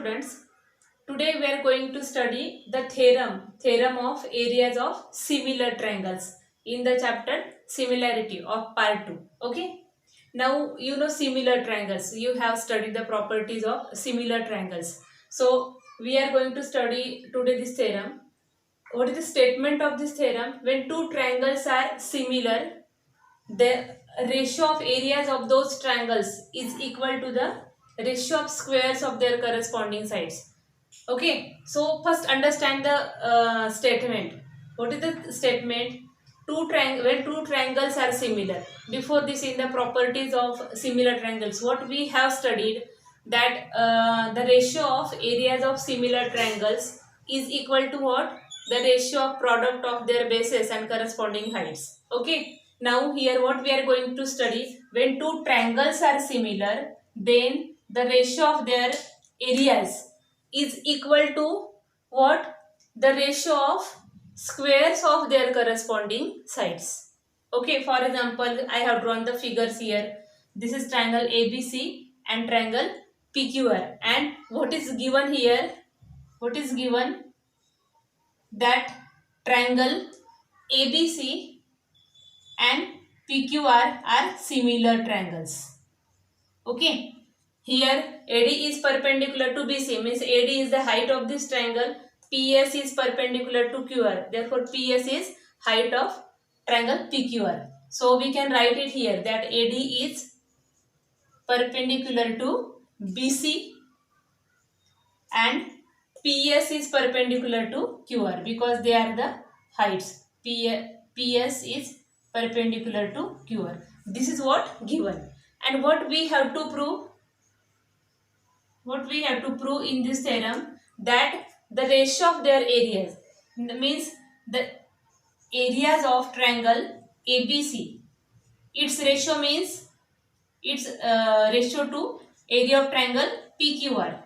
students. Today we are going to study the theorem of areas of similar triangles in the chapter similarity of part 2. Okay. Now you know similar triangles. You have studied the properties of similar triangles. So we are going to study today this theorem. What is the statement of this theorem? When two triangles are similar, the ratio of areas of those triangles is equal to the ratio of squares of their corresponding sides. Okay, so first understand the statement. What is the statement? When two triangles are similar. Before this, in the properties of similar triangles, what we have studied, that the ratio of areas of similar triangles is equal to what? The ratio of product of their bases and corresponding heights. Okay. Now here what we are going to study, when two triangles are similar, then the ratio of their areas is equal to what? The ratio of squares of their corresponding sides. Okay, for example, I have drawn the figures here. This is triangle ABC and triangle PQR. And what is given here? What is given? That triangle ABC and PQR are similar triangles. Okay. Here AD is perpendicular to BC, means AD is the height of this triangle. PS is perpendicular to QR. Therefore PS is height of triangle PQR. So we can write it here that AD is perpendicular to BC and PS is perpendicular to QR because they are the heights. PS is perpendicular to QR. This is what given. And what we have to prove? What we have to prove in this theorem, that the ratio of their areas, means the areas of triangle ABC, its ratio means its ratio to area of triangle PQR.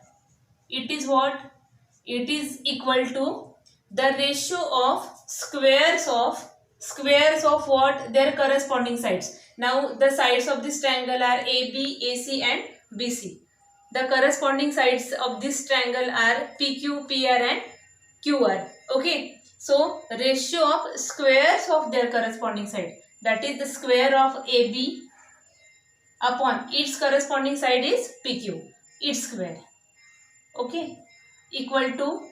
It is what? It is equal to the ratio of squares of what? Their corresponding sides. Now the sides of this triangle are AB, AC and BC. The corresponding sides of this triangle are PQ, PR and QR. Okay. So ratio of squares of their corresponding side, that is the square of AB upon its corresponding side is PQ, its square. Okay. Equal to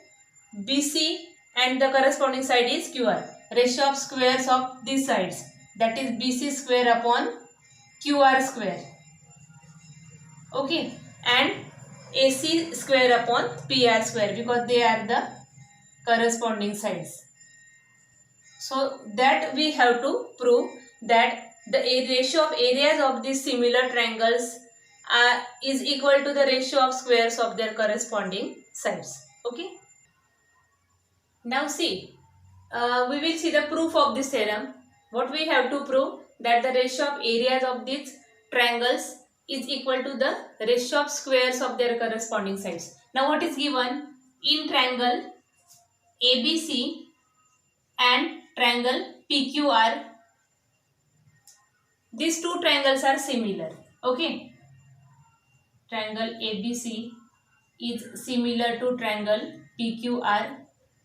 BC and the corresponding side is QR. Ratio of squares of these sides, that is BC square upon QR square. Okay. And AC square upon PR square because they are the corresponding sides. So that we have to prove that the ratio of areas of these similar triangles is equal to the ratio of squares of their corresponding sides. Okay. Now see, we will see the proof of this theorem. What we have to prove, that the ratio of areas of these triangles is equal to the ratio of squares of their corresponding sides. Now what is given? In triangle ABC and triangle PQR, these two triangles are similar. Okay. Triangle ABC is similar to triangle PQR.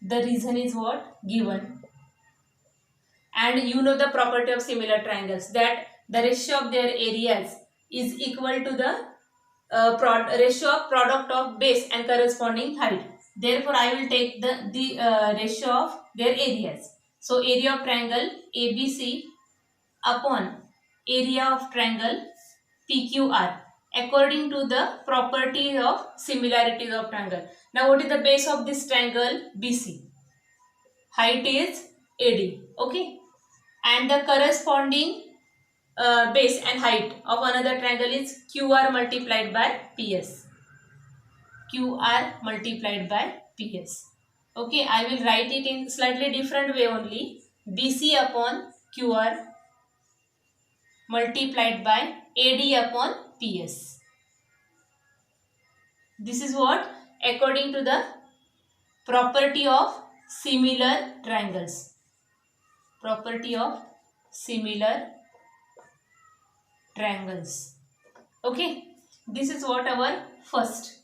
The reason is what? Given. And you know the property of similar triangles, that the ratio of their areas is equal to the ratio of product of base and corresponding height. Therefore, I will take the ratio of their areas. So, area of triangle ABC upon area of triangle PQR according to the property of similarities of triangle. Now, what is the base of this triangle? BC. Height is AD. Okay. And the corresponding base and height of another triangle is QR multiplied by PS. QR multiplied by PS. Okay, I will write it in slightly different way only. BC upon QR multiplied by AD upon PS. This is what? According to the property of similar triangles. Property of similar triangles. Okay. This is what our first.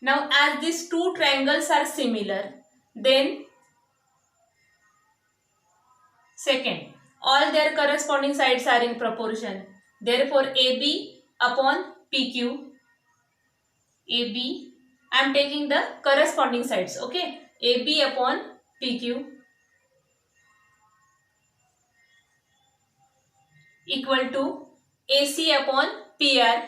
Now as these two triangles are similar, then second, all their corresponding sides are in proportion. Therefore AB upon PQ, AB, I am taking the corresponding sides, okay. AB upon PQ equal to AC upon PR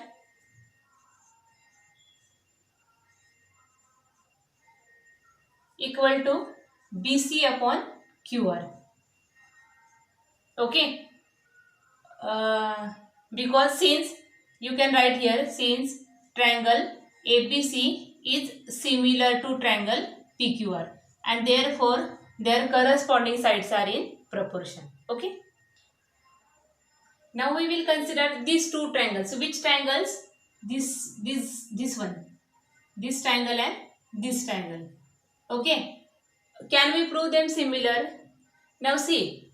equal to BC upon QR. Okay. Because since you can write here, since triangle ABC is similar to triangle PQR and therefore their corresponding sides are in proportion. Okay. Now we will consider these two triangles. So which triangles? This one. This triangle and this triangle. Okay. Can we prove them similar? Now see,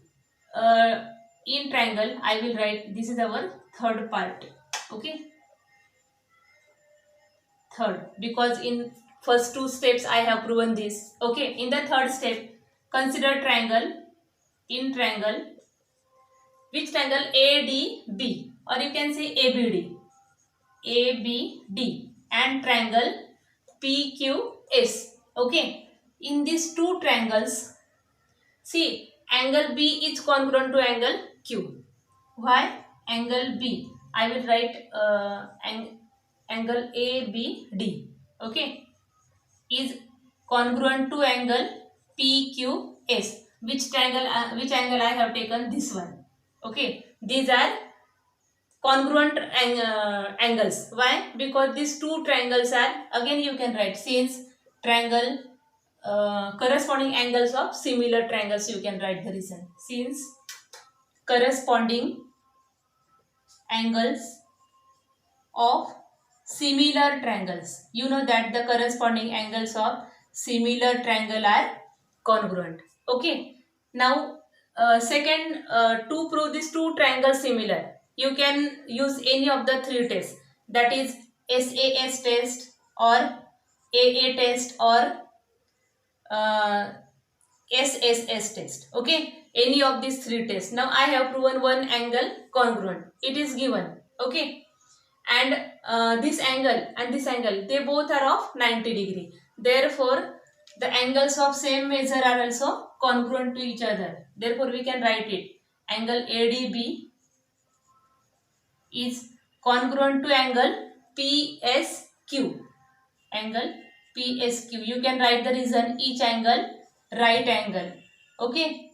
in triangle I will write, this is our third part. Okay. Third, because in first two steps I have proven this. Okay. In the third step, consider triangle. In triangle, which triangle? ADB, or you can say ABD. ABD and triangle PQS. Okay. In these two triangles, see, angle B is congruent to angle Q. Why? Angle B, I will write angle ABD, okay, is congruent to angle PQS. Which triangle? Which angle I have taken? This one. Okay, these are congruent angles. Why? Because these two triangles are, again you can write, since triangle corresponding angles of similar triangles, you can write the reason. Since corresponding angles of similar triangles, you know that the corresponding angles of similar triangle are congruent. Okay. Now second, to prove these two triangles similar, you can use any of the three tests, that is SAS test or AA test or SSS test. Okay, any of these three tests. Now I have proven one angle congruent, it is given. Okay, and this angle and this angle, they both are of 90 degree. Therefore the angles of same measure are also congruent to each other. Therefore we can write it, angle ADB is congruent to angle PSQ. Angle PSQ, you can write the reason, each angle right angle. Okay,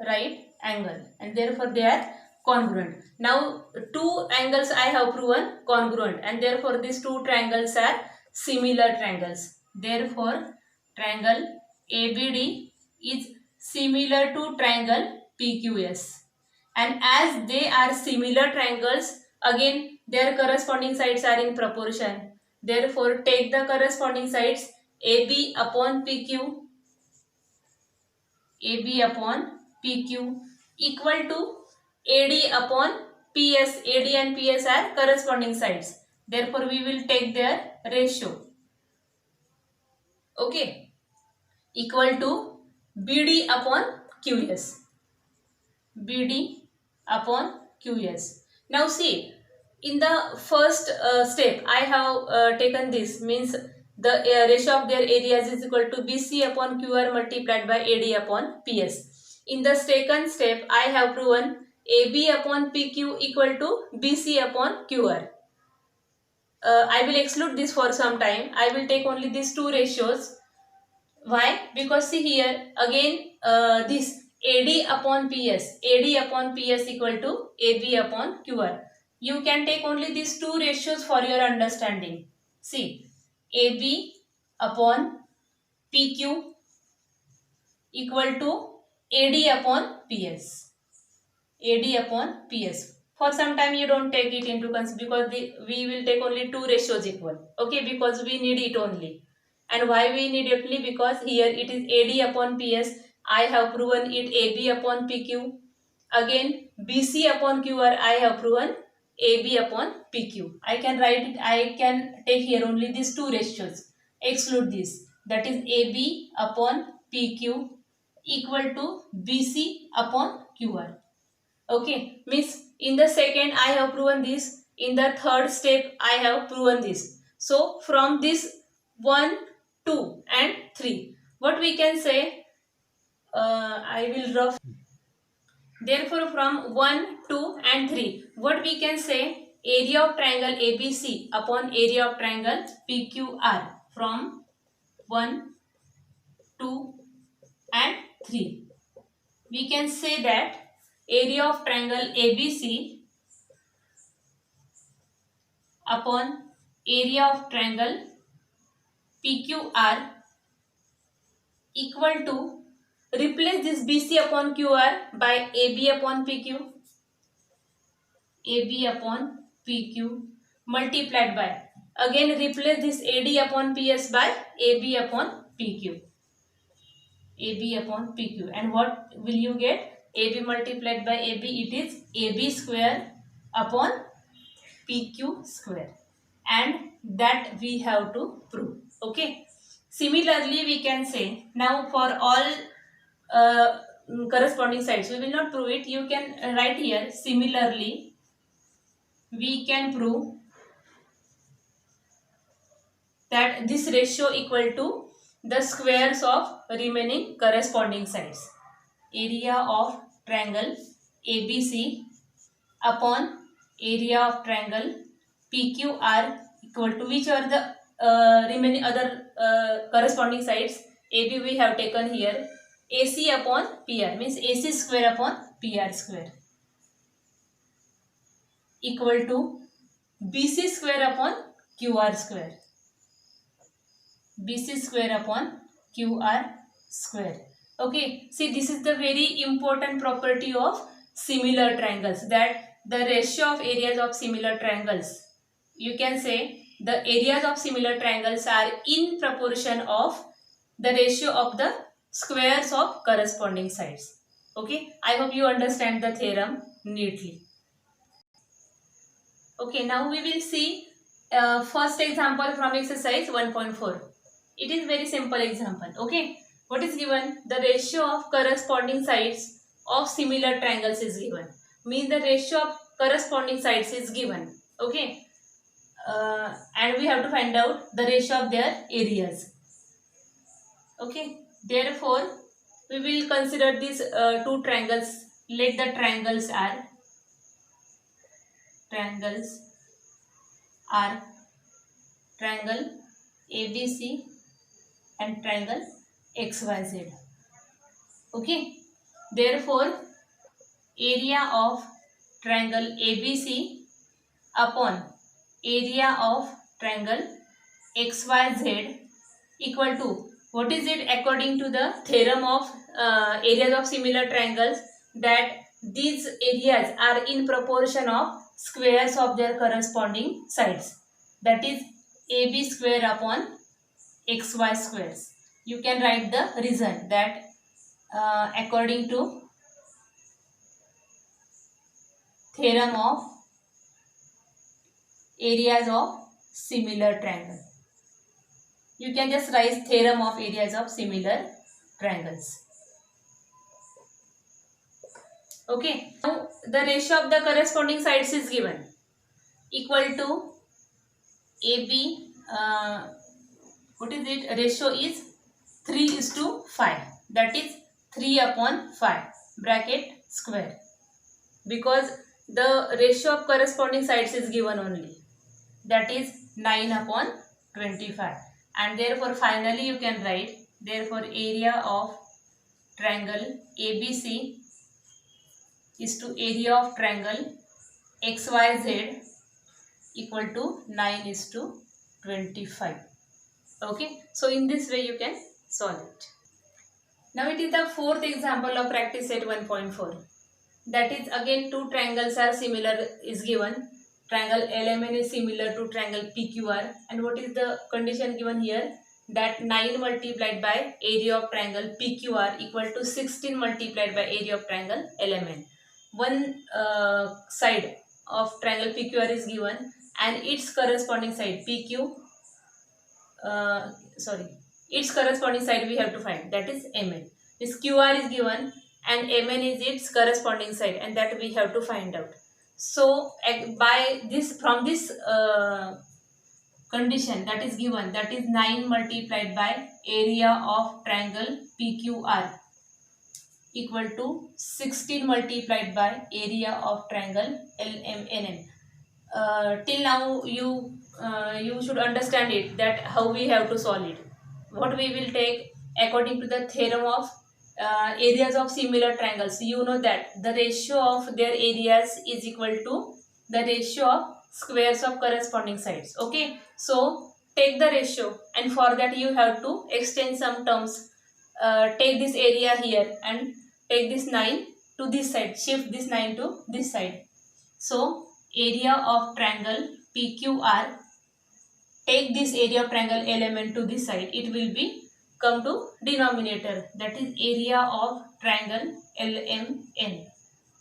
right angle, and therefore they are congruent. Now two angles I have proven congruent, and therefore these two triangles are similar triangles. Therefore triangle ABD is similar to triangle PQS, and as they are similar triangles, again their corresponding sides are in proportion. Therefore take the corresponding sides, AB upon PQ, AB upon PQ equal to AD upon PS. AD and PS are corresponding sides. Therefore we will take their ratio. Okay, equal to BD upon QS. BD upon QS. Now see, in the first step I have taken this, means the ratio of their areas is equal to BC upon QR multiplied by AD upon PS. In the second step I have proven AB upon PQ equal to BC upon QR. I will exclude this for some time. I will take only these two ratios. Why? Because see here again, this AD upon PS, AD upon PS equal to AB upon QR. You can take only these two ratios for your understanding. See, AB upon PQ equal to AD upon PS. AD upon PS. For some time you don't take it into consideration, because we will take only two ratios equal. Okay, because we need it only. And why we need it only? Because here it is AD upon PS. I have proven it AB upon PQ. Again BC upon QR I have proven AB upon PQ. I can write it, I can take here only these two ratios, exclude this, that is AB upon PQ equal to BC upon QR. Okay, means in the second I have proven this, in the third step I have proven this. So from this 1, 2 and 3, what we can say, I will rough. Therefore from 1, 2 and 3, what we can say, area of triangle ABC upon area of triangle PQR from 1, 2 and 3. We can say that area of triangle ABC upon area of triangle PQR equal to, replace this BC upon QR by AB upon PQ, AB upon PQ multiplied by, again replace this AD upon PS by AB upon PQ, AB upon PQ, and what will you get? AB multiplied by AB, it is AB square upon PQ square, and that we have to prove. Okay. Similarly, we can say now for all corresponding sides, we will not prove it. You can write here. Similarly, we can prove that this ratio equal to the squares of remaining corresponding sides. Area of triangle ABC upon area of triangle PQR equal to, which are the remaining other corresponding sides. AB we have taken here, AC upon PR, means AC square upon PR square equal to BC square upon QR square, BC square upon QR square. Okay, see, this is the very important property of similar triangles, that the ratio of areas of similar triangles, you can say the areas of similar triangles are in proportion of the ratio of the squares of corresponding sides. Okay, I hope you understand the theorem neatly. Okay, now we will see first example from exercise 1.4. It is very simple example. Okay, what is given? The ratio of corresponding sides of similar triangles is given. Means the ratio of corresponding sides is given. Okay, and we have to find out the ratio of their areas. Okay, therefore we will consider these two triangles. Let the triangles are triangle ABC and triangle XYZ. Okay, therefore area of triangle ABC upon area of triangle XYZ equal to, what is it according to the theorem of areas of similar triangles, that these areas are in proportion of squares of their corresponding sides, that is AB square upon XY squares. You can write the reason that according to theorem of areas of similar triangle. You can just write theorem of areas of similar triangles. Okay, now the ratio of the corresponding sides is given, equal to AB, what is it? Ratio is 3:5, that is 3 upon 5 bracket square, because the ratio of corresponding sides is given only, that is 9 upon 25, and therefore finally you can write, therefore area of triangle ABC is to area of triangle XYZ equal to 9:25. Okay, so in this way you can solve it. Now it is the fourth example of practice set 1.4. That is, again two triangles are similar is given. Triangle LMN is similar to triangle PQR, and what is the condition given here? That 9 multiplied by area of triangle PQR equal to 16 multiplied by area of triangle LMN. One side of triangle PQR is given and its corresponding side its corresponding side we have to find, that is MN. This QR is given and MN is its corresponding side, and that we have to find out. So by this, from this condition that is given, that is 9 multiplied by area of triangle PQR equal to 16 multiplied by area of triangle LMNM. Till now you should understand it, that how we have to solve it. What we will take according to the theorem of areas of similar triangles. You know that the ratio of their areas is equal to the ratio of squares of corresponding sides. Okay, so take the ratio, and for that you have to extend some terms. Take this area here and take this 9 to this side, shift this 9 to this side. So area of triangle PQR, take this area of triangle element to this side, it will be come to denominator, that is area of triangle LMN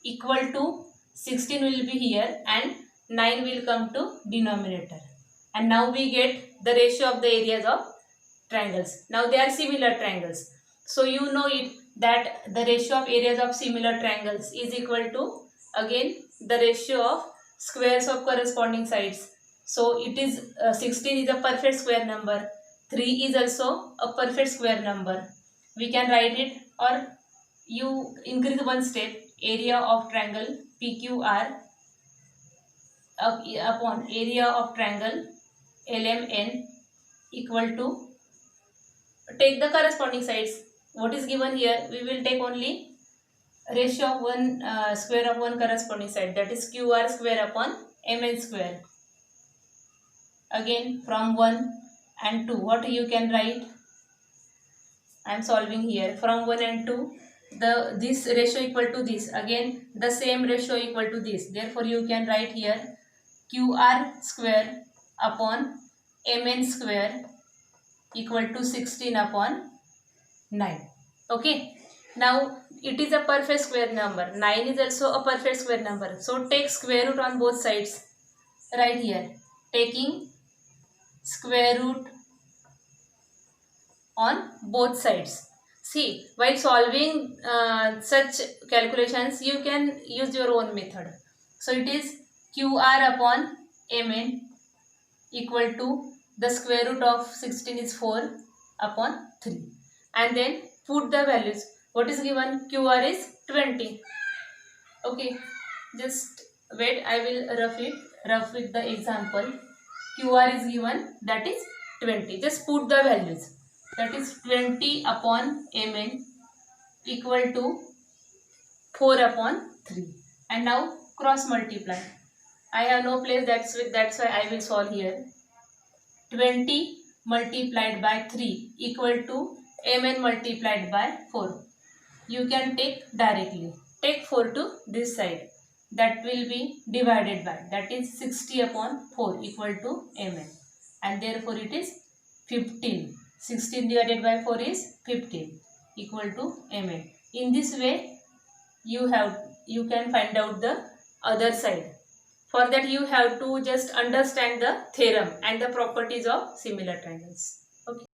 equal to 16 will be here and 9 will come to denominator. And now we get the ratio of the areas of triangles. Now they are similar triangles. So you know it, that the ratio of areas of similar triangles is equal to, again, the ratio of squares of corresponding sides. So it is 16 is a perfect square number, 3 is also a perfect square number. We can write it, or you increase one step, area of triangle PQR upon area of triangle LMN equal to, take the corresponding sides. What is given here, we will take only ratio of one square of one corresponding side, that is QR square upon MN square. Again from 1 and 2, what you can write, I am solving here. From 1 and 2, this ratio equal to this, again the same ratio equal to this, therefore you can write here QR square upon MN square equal to 16 upon 9. Okay, now it is a perfect square number, 9 is also a perfect square number, so take square root on both sides. Right here, taking square root on both sides. See, while solving such calculations, you can use your own method. So it is QR upon MN equal to, the square root of 16 is 4 upon 3, and then put the values. What is given? QR is 20. Okay, just wait, I will rough with the example. QR is given, that is 20. Just put the values. That is 20 upon MN equal to 4 upon 3. And now cross multiply. I have no place, that's why I will solve here. 20 multiplied by 3 equal to MN multiplied by 4. You can take directly. Take 4 to this side. That will be divided by, that is 60 upon 4 equal to MN. And therefore it is 15. 16 divided by 4 is 15 equal to MN. In this way you can find out the other side. For that you have to just understand the theorem and the properties of similar triangles. Okay.